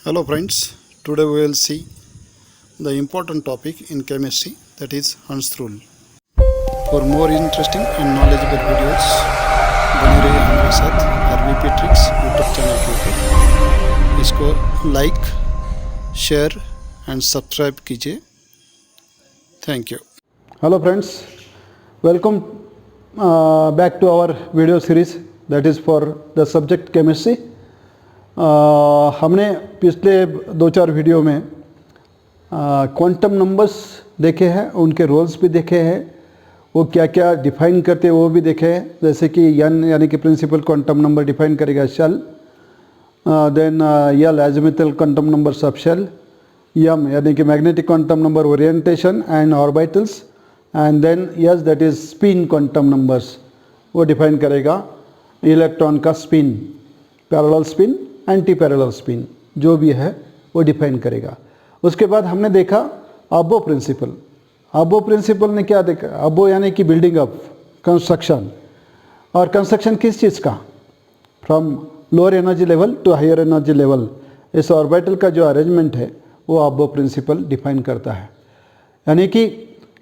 Hello friends, today we will see the important topic in chemistry, that is Hund's rule. For more interesting and knowledgeable videos बने रहिए हमारे साथ RVP Tricks YouTube channel के ऊपर। इसको like, share and subscribe कीजिए। Thank you. Hello friends, welcome back to our video series that is for the subject chemistry. हमने पिछले 2-4 वीडियो में क्वांटम नंबर्स देखे हैं, उनके रोल्स भी देखे हैं, वो क्या क्या डिफाइन करते हैं वो भी देखे हैं। जैसे कि एन यानी कि प्रिंसिपल क्वांटम नंबर डिफाइन करेगा shell, then l azimuthal quantum number sub shell, m यानी कि magnetic quantum number orientation and orbitals, and then s that is spin quantum numbers, वो डिफाइन करेगा इलेक्ट्रॉन का spin, parallel spin, anti parallel spin जो भी है वो define करेगा। उसके बाद हमने देखा अबो प्रिंसिपल। अबो प्रिंसिपल ने क्या देखा? अबो यानी कि बिल्डिंग अप, कंस्ट्रक्शन, और कंस्ट्रक्शन किस चीज़ का? From lower energy level to higher energy level, इस ऑर्बिटल का जो अरेंजमेंट है वो अबो प्रिंसिपल डिफाइन करता है। यानी कि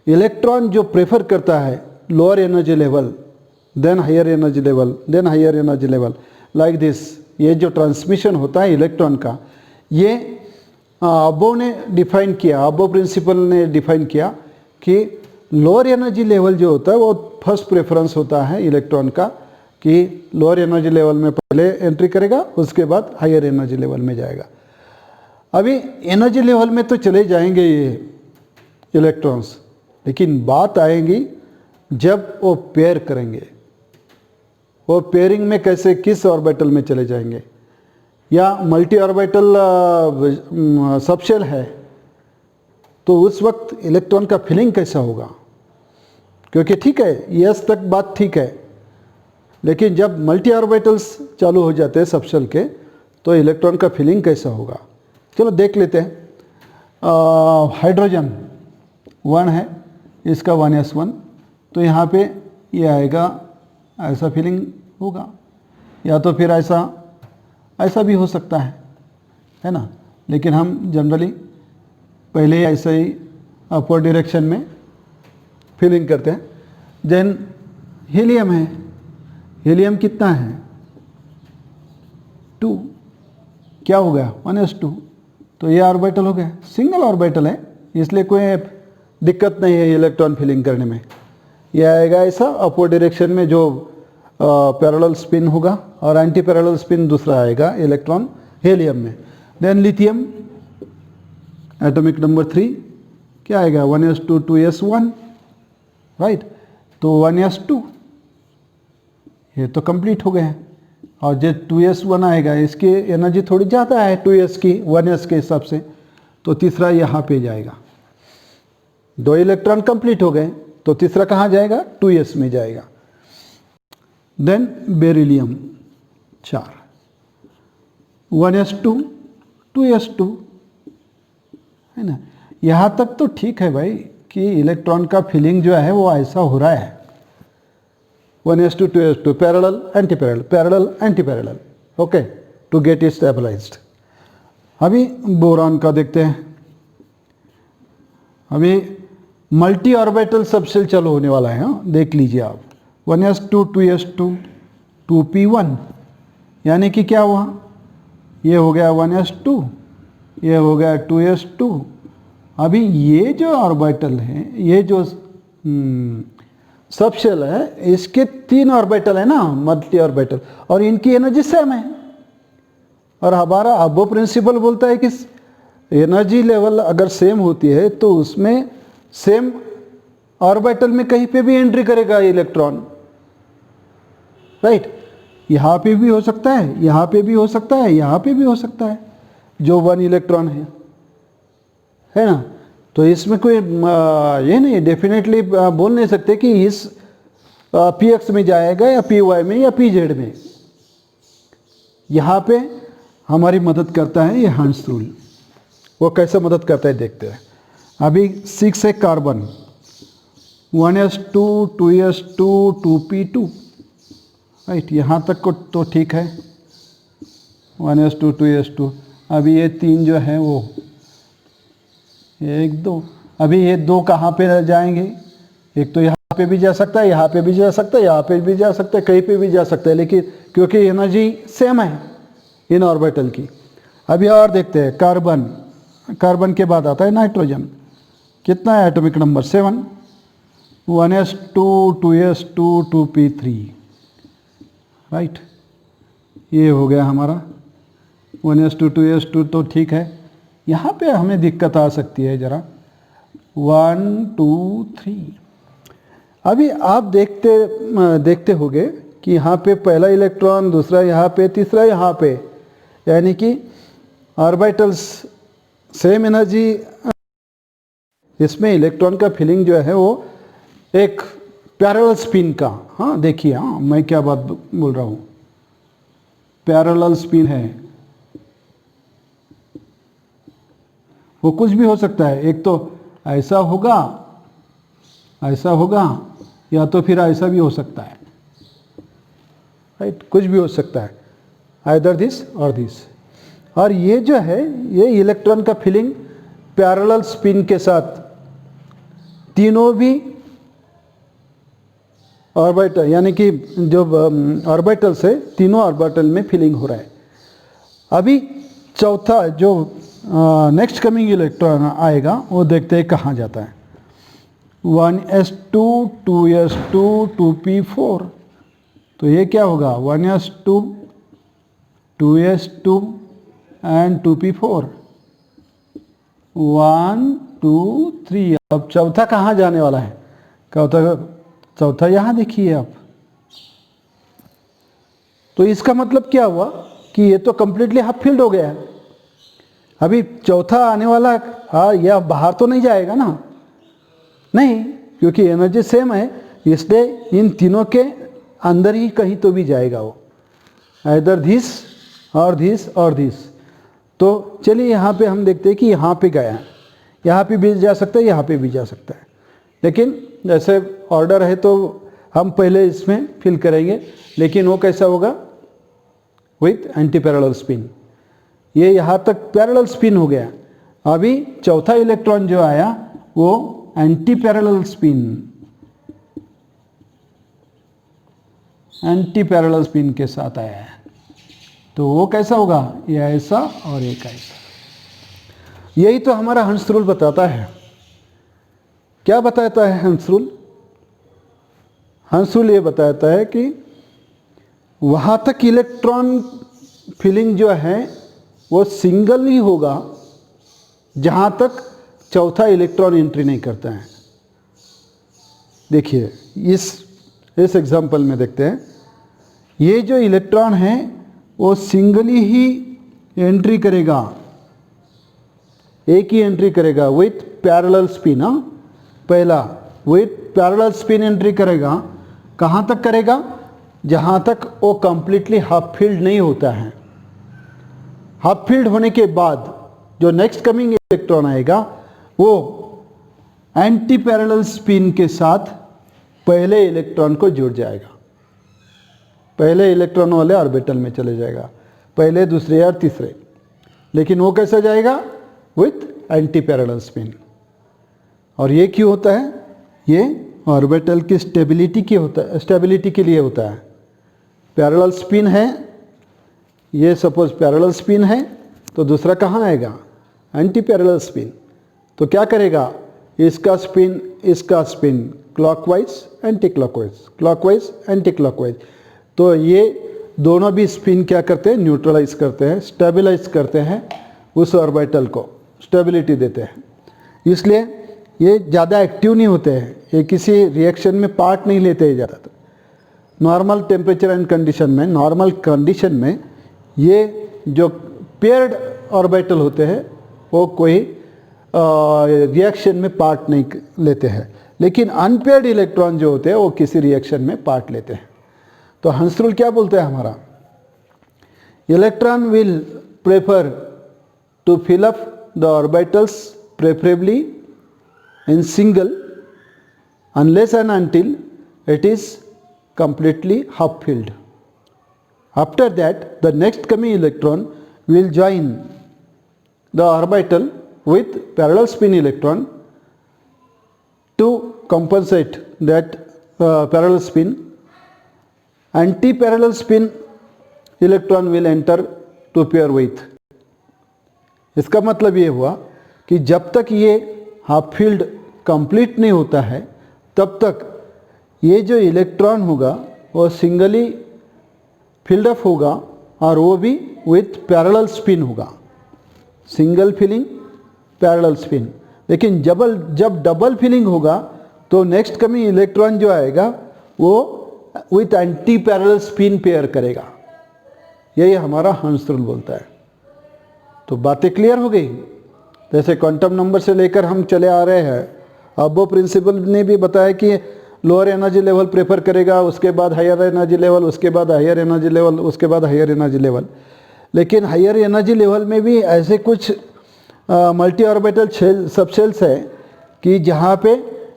इलेक्ट्रॉन जो प्रेफर करता है lower energy level, then higher energy level, then higher energy level, like this. ये जो ट्रांसमिशन होता है इलेक्ट्रॉन का, ये अबो ने डिफाइन किया, अबो प्रिंसिपल ने डिफाइन किया कि लोअर एनर्जी लेवल जो होता है वो फर्स्ट प्रेफरेंस होता है इलेक्ट्रॉन का, कि लोअर एनर्जी लेवल में पहले एंट्री करेगा, उसके बाद हायर एनर्जी लेवल में जाएगा। अभी एनर्जी लेवल में तो चले जाएंगे ये इलेक्ट्रॉन्स, लेकिन बात आएगी जब वो पेयर करेंगे, वो पेयरिंग में कैसे, किस ऑर्बिटल में चले जाएंगे, या मल्टी ऑर्बिटल सबशेल है तो उस वक्त इलेक्ट्रॉन का फिलिंग कैसा होगा? क्योंकि ठीक है यस तक बात ठीक है, लेकिन जब मल्टी ऑर्बिटल्स चालू हो जाते हैं सबशेल के तो इलेक्ट्रॉन का फिलिंग कैसा होगा? चलो देख लेते हैं। हाइड्रोजन 1 है, इसका 1s1, तो यहाँ पे ये आएगा, ऐसा फीलिंग होगा, या तो फिर ऐसा भी हो सकता है ना। लेकिन हम जनरली पहले ऐसे ही अपवर्ड डायरेक्शन में फीलिंग करते हैं। देन हीलियम है, हीलियम कितना है? 2, क्या हो गया? 1s2, तो ये ऑर्बिटल हो गया, सिंगल ऑर्बिटल है, इसलिए कोई दिक्कत नहीं है इलेक्ट्रॉन फिलिंग करने में। यह आएगा ऐसा अपवर्ड डायरेक्शन में जो पैरेलल स्पिन होगा, और एंटी पैरेलल स्पिन दूसरा आएगा इलेक्ट्रॉन हीलियम में। देन लिथियम एटॉमिक नंबर 3, क्या आएगा? 1s2 2s1, right. तो 1s2 ये तो कंप्लीट हो गए हैं, और जो 2s1 आएगा इसकी एनर्जी थोड़ी ज़्यादा है 2s की 1s के हिसाब से, तो तीसरा यहाँ पे जाएगा। 2 इलेक्ट्रॉन कंप्लीट हो गए, तो तीसरा कहाँ जाएगा? 2s में जाएगा। देन बेरिलियम 4, 1s2 2s2, है ना। यहाँ तक तो ठीक है भाई कि इलेक्ट्रॉन का फिलिंग जो है वो ऐसा हो रहा है, 1s2 2s2, parallel anti parallel, parallel anti parallel, okay, to get it stabilized. अभी बोरॉन का देखते हैं। अभी मल्टी ऑर्बिटल सबशेल चालू होने वाला है, हाँ देख लीजिए आप। 1s2 2s2 2p1, यानी कि क्या हुआ? ये हो गया 1s2, ये हो गया 2s2। अभी ये जो ऑर्बिटल है, ये जो सबशेल है, इसके 3 ऑर्बिटल है ना, मल्टी ऑर्बिटल, और इनकी एनर्जी सेम है। और हमारा अबो प्रिंसिपल बोलता है कि एनर्जी लेवल अगर सेम होती है तो उसमें सेम ऑर्बिटल में कहीं पे भी एंट्री करेगा इलेक्ट्रॉन, राइट। यहाँ पे भी हो सकता है, यहाँ पे भी हो सकता है, यहाँ पे भी हो सकता है, जो 1 इलेक्ट्रॉन है ना। तो इसमें कोई ये नहीं, डेफिनेटली बोल नहीं सकते कि इस px में जाएगा या py में या pz में। यहाँ पे हमारी मदद करता है ये हंस रूल। वो कैसे मदद करता है देखते हैं। अभी 6 है carbon, 1s2 2s2 2p2, right. यहाँ तक को तो ठीक है, 1s2 2s2। अभी ये 3 जो है वो 1 2, अभी ये 2 कहाँ पे जाएंगे? एक तो यहाँ पे भी जा सकता है, यहाँ पे भी जा सकता है, यहाँ पे भी जा सकता है, कहीं पे भी जा सकता है, लेकिन क्योंकि एनर्जी सेम है इन ऑर्बिटल की। अभी और देखते हैं कार्बन। कार्बन के बाद आता है नाइट्रोजन। कितना है atomic number? 7, 1s2 2s2 2p3, right. ये हो गया हमारा 1s2 2s2, तो ठीक है। यहाँ पे हमें दिक्कत आ सकती है ज़रा, 1 2 3। अभी आप देखते होंगे कि यहाँ पे पहला इलेक्ट्रॉन, दूसरा यहाँ पे, तीसरा यहाँ पे, यानी कि ऑर्बिटल्स सेम एनर्जी। इसमें इलेक्ट्रॉन का फीलिंग जो है वो एक पैरेलल स्पिन का, हाँ देखिए, हाँ मैं क्या बात बोल रहा हूँ, पैरेलल स्पिन है। वो कुछ भी हो सकता है, एक तो ऐसा होगा, ऐसा होगा, या तो फिर ऐसा भी हो सकता है, राइट, कुछ भी हो सकता है, आइदर दिस और दिस। और ये जो है, ये इलेक्ट्रॉन का फीलिंग पैरेलल स्पिन के साथ तीनों भी ऑर्बिटल, यानी कि जो ऑर्बिटल से तीनों ऑर्बिटल में फीलिंग हो रहा है। अभी चौथा जो नेक्स्ट कमिंग इलेक्ट्रॉन आएगा वो देखते हैं कहाँ जाता है। 1s2 2s2 2p4, तो ये क्या होगा? 1s2 2s2 and 2p4, 1 2 3। अब चौथा कहाँ जाने वाला है? चौथा यहाँ देखिए आप। तो इसका मतलब क्या हुआ कि ये तो कंप्लीटली हाफ फिल्ड हो गया है। अभी चौथा आने वाला, हाँ, यह बाहर तो नहीं जाएगा ना, नहीं, क्योंकि एनर्जी सेम है, इसलिए इन तीनों के अंदर ही कहीं तो भी जाएगा वो, आइदर दिस और दिस और दिस। तो चलिए यहाँ पे हम देखते हैं कि यहाँ पे गया है, यहाँ पे भी जा सकता है, यहाँ पे भी जा सकता है, लेकिन जैसे ऑर्डर है तो हम पहले इसमें फिल करेंगे। लेकिन वो कैसा होगा? With anti parallel spin. ये यहाँ तक पैरेलल स्पिन हो गया। अभी चौथा इलेक्ट्रॉन जो आया वो anti parallel spin, anti parallel spin के साथ आया है। तो वो कैसा होगा? ये ऐसा और एक ऐसा। यही तो हमारा हंस रूल बताता है। क्या बताता है हंस रूल? हंस रूल ये बताता है कि वहाँ तक इलेक्ट्रॉन फीलिंग जो है वो सिंगल ही होगा जहाँ तक चौथा इलेक्ट्रॉन एंट्री नहीं करता है। देखिए इस एग्जांपल में देखते हैं, ये जो इलेक्ट्रॉन है वो सिंगली ही एंट्री करेगा, एक ही एंट्री करेगा विथ पैरेलल स्पिन। हाँ, पहला विथ पैरेलल स्पिन एंट्री करेगा। कहाँ तक करेगा? जहाँ तक वो कंप्लीटली हाफ फील्ड नहीं होता है। हाफ फील्ड होने के बाद जो नेक्स्ट कमिंग इलेक्ट्रॉन आएगा वो एंटी पैरेलल स्पिन के साथ पहले इलेक्ट्रॉन को जुड़ जाएगा, पहले इलेक्ट्रॉन वाले ऑर्बिटल में चले जाएगा, पहले, दूसरे और तीसरे। लेकिन वो कैसे जाएगा? With anti parallel spin. और ये क्यों होता है? ये ऑर्बिटल की स्टेबिलिटी के लिए होता है। पैरेलल स्पिन है, ये सपोज पैरेलल स्पिन है, तो दूसरा कहाँ आएगा? Anti parallel spin. तो क्या करेगा? इसका spin clockwise anti clockwise, clockwise anti clockwise. तो ये दोनों भी स्पिन क्या करते हैं? न्यूट्रलाइज करते हैं, स्टेबलाइज करते हैं, उस ऑर्बिटल को स्टेबिलिटी देते हैं। इसलिए ये ज़्यादा एक्टिव नहीं होते हैं, ये किसी रिएक्शन में पार्ट नहीं लेते हैं ज़्यादातर। नॉर्मल टेम्परेचर एंड कंडीशन में, नॉर्मल कंडीशन में ये जो पेयर्ड ऑर्बिटल होते हैं वो कोई रिएक्शन में पार्ट नहीं लेते हैं, लेकिन अनपेयर्ड इलेक्ट्रॉन जो होते हैं वो किसी रिएक्शन में पार्ट लेते हैं। तो हंस रूल क्या बोलते हैं हमारा? Electron will prefer to fill up the orbitals preferably in single unless and until it is completely half filled. After that, the next coming electron will join the orbital with parallel spin electron to compensate that parallel spin. Anti-parallel spin electron will enter to pair with. इसका मतलब ये हुआ कि जब तक ये half field complete नहीं होता है तब तक ये जो इलेक्ट्रॉन होगा वो सिंगली फील्ड अप होगा और वो भी विथ पैरेलल स्पिन होगा, सिंगल फिलिंग पैरेलल स्पिन। लेकिन जब डबल फिलिंग होगा तो नेक्स्ट कमिंग इलेक्ट्रॉन जो आएगा वो with anti parallel spin pair करेगा। यही हमारा हंस रूल बोलता है। तो बातें क्लियर हो गई। जैसे क्वांटम नंबर से लेकर हम चले आ रहे हैं, अबो प्रिंसिपल ने भी बताया कि लोअर एनर्जी लेवल प्रेफर करेगा, उसके बाद हायर एनर्जी लेवल, उसके बाद हायर एनर्जी लेवल, उसके बाद हायर एनर्जी लेवल। लेकिन हायर एनर्जी लेवल में भी ऐसे कुछ मल्टी ऑर्बिटल सब शेल्स है कि जहाँ पे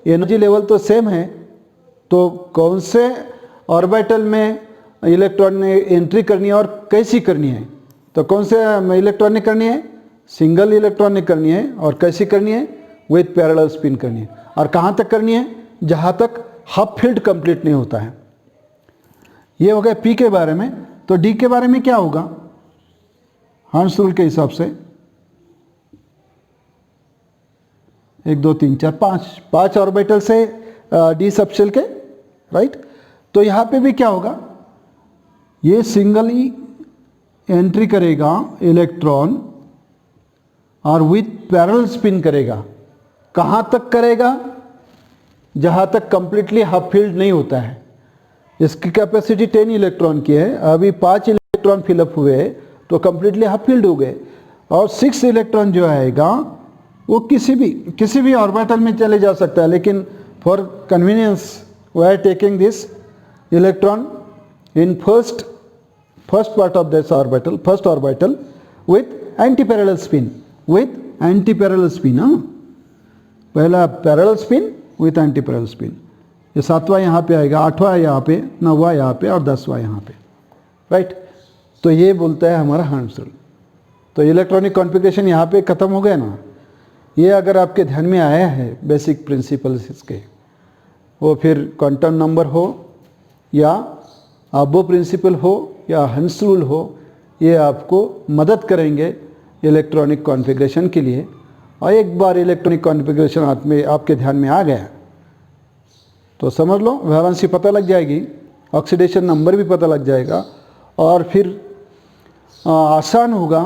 एनर्जी लेवल तो सेम है, तो कौन से ऑर्बिटल में इलेक्ट्रॉन ने एंट्री करनी है और कैसी करनी है। तो कौन से इलेक्ट्रॉन ने करनी है, सिंगल इलेक्ट्रॉन ने करनी है, और कैसी करनी है, विथ पैरेलल स्पिन करनी है। और कहाँ तक करनी है, जहाँ तक हाफ फील्ड कंप्लीट नहीं होता है। ये हो गया पी के बारे में। तो डी के बारे में क्या होगा, हंस रूल के हिसाब से 1 2 3 4 5 ऑर्बिटल से डी सबशेल के, राइट। तो यहाँ पे भी क्या होगा, ये सिंगली एंट्री करेगा इलेक्ट्रॉन और विथ पैरेलल स्पिन करेगा। कहाँ तक करेगा, जहाँ तक कंप्लीटली हाफ फील्ड नहीं होता है। इसकी कैपेसिटी 10 इलेक्ट्रॉन की है, अभी 5 इलेक्ट्रॉन फिलअप हुए तो कंप्लीटली हाफ फील्ड हो गए। और 6 इलेक्ट्रॉन जो आएगा वो किसी भी ऑर्बिटल में चले जा सकता है, लेकिन for convenience we are taking this electron in first part of this orbital, first orbital with anti parallel spin, with anti parallel spin. पहला parallel spin with anti parallel spin. ये 7वां यहाँ पे आएगा, 8वां यहाँ पे, 9वां यहाँ पे और 10वां यहाँ पे, राइट। तो ये बोलता है हमारा हंस रूल। तो इलेक्ट्रॉनिक कॉन्फ़िगरेशन यहाँ पे ख़त्म हो गया ना। ये अगर आपके ध्यान में आया है बेसिक प्रिंसिपल्स इसके, वो फिर क्वांटम नंबर हो या अबो प्रिंसिपल हो या हंस रूल हो, ये आपको मदद करेंगे इलेक्ट्रॉनिक कॉन्फ़िगरेशन के लिए। और एक बार इलेक्ट्रॉनिक कॉन्फ़िगरेशन आपके ध्यान में आ गया तो समझ लो वैलेंसी पता लग जाएगी, ऑक्सीडेशन नंबर भी पता लग जाएगा, और फिर आसान होगा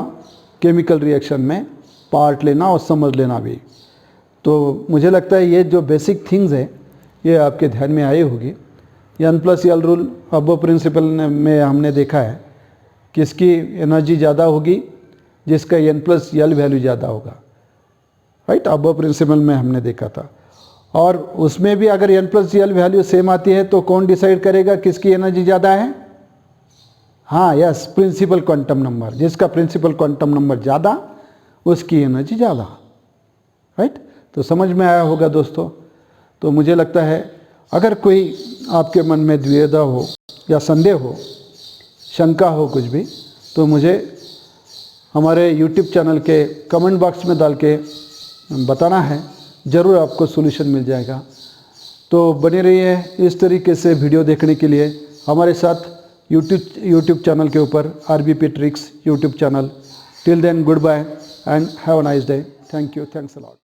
केमिकल रिएक्शन में पार्ट लेना और समझ लेना भी। तो मुझे लगता है ये जो बेसिक थिंग्स है ये आपके ध्यान में आई होगी। N+L रूल अबो प्रिंसिपल में हमने देखा है किसकी एनर्जी ज़्यादा होगी, जिसका N+L वैल्यू ज़्यादा होगा, राइट। अबो प्रिंसिपल में हमने देखा था। और उसमें भी अगर N+L वैल्यू सेम आती है तो कौन डिसाइड करेगा किसकी एनर्जी ज़्यादा है, हाँ यस, प्रिंसिपल क्वांटम नंबर। जिसका प्रिंसिपल क्वांटम नंबर ज़्यादा उसकी एनर्जी ज़्यादा, राइट। तो समझ में आया होगा दोस्तों। तो मुझे लगता है अगर कोई आपके मन में द्विधा हो या संदेह हो, शंका हो कुछ भी, तो मुझे हमारे YouTube चैनल के कमेंट बॉक्स में डाल के बताना है, ज़रूर आपको सॉल्यूशन मिल जाएगा। तो बने रहिए इस तरीके से वीडियो देखने के लिए हमारे साथ YouTube चैनल के ऊपर, RBP ट्रिक्स YouTube चैनल। Till then good bye and have a nice day. Thank you, thanks a lot.